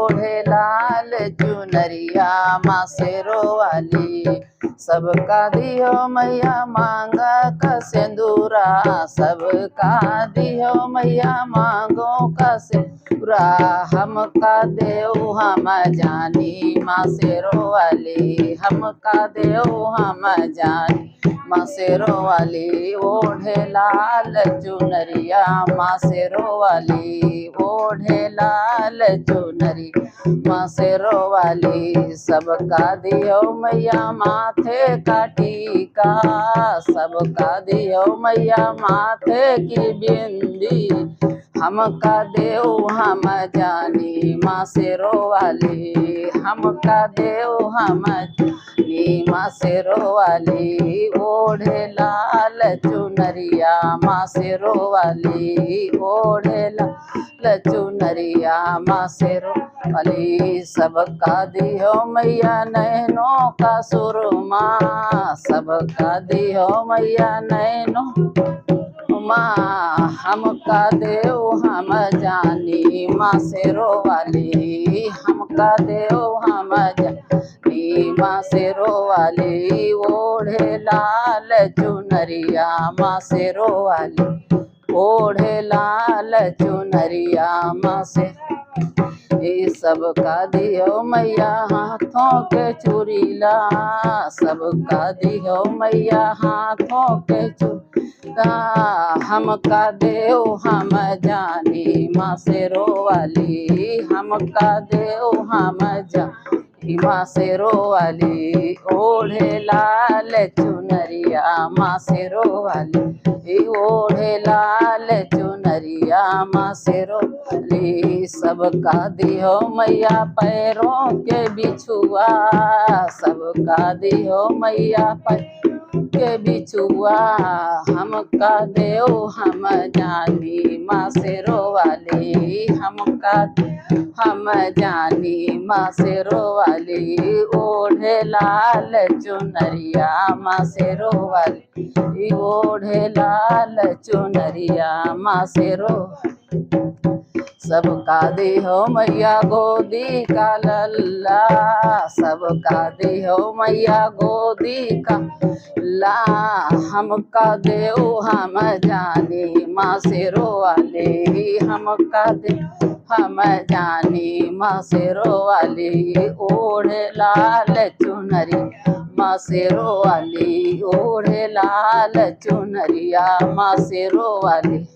ओढ़े लाल चुनरिया माँ शेरो वाली। सबका दियो मैया मांगा का सिंदूरा, सबका दियो मैया मांगो का सिंदूरा। हमका देव हम जानी माँ शेरो वाली, हमका देव हम जानी माँ शेरो वाली। ओढ़े लाल चुनरिया माँ शेरो वाली, ओढ़े लाल चुनरी माँ शेरो वाली। सबका दियो मैया माथे का टीका, सबका दियो मैया माथे की बिंदी। हमका देव हम जानी माँ शेरो वाली, हमका देव हम जानी माँ शेरो वाली। ओढ़े लाल चुनरिया माँ शेरो वाली, ओढ़े लाल चुनरिया माँ शेरो वाली। सबका दियो मैया नैनों का सुरमा, सबका दियो मैया नैनों माँ। हमका देव हम जानी माँ शेरो वाली, हमका देव हम जानी माँ शेरो वाली। ओढ़े लाल चुनरिया माँ शेरो वाली, ओढ़े लाल चुनरिया माँ से। सबका दियो मैया हाथों के चूड़ीला, सबका दियो मैया हाथों के चूड़ीला। हमका देव हम जानी माँ शेरो वाली, हमका देव हम जानी माँ शेरो वाली। ओढ़े लाल चुनरिया माँ शेरो वाली, ओढ़े लाल चुनरिया माँ शेरो वाली। सबका दियो मैया पैरों के बिछुआ, सबका दियो मैया पैरों के बिछुआ। हमका देव हम जानी माँ शेरो वाली, हमका हम जानी माँ शेरो वाली। ओढ़े लाल चुनरिया माँ शेरो वाली, ओढ़े लाल चुनरिया माँ शेरो। सबका दियो मैया गोदी का लल्ला, सबका दियो मैया गोदी का ला। हमका देव हम जानी माँ शेरो वाली, हमका देव हम जानी माँ शेरो वाली। ओढ़े लाल चुनरी माँ शेरो वाली, ओढ़े लाल चुनरिया माँ शेरो वाली।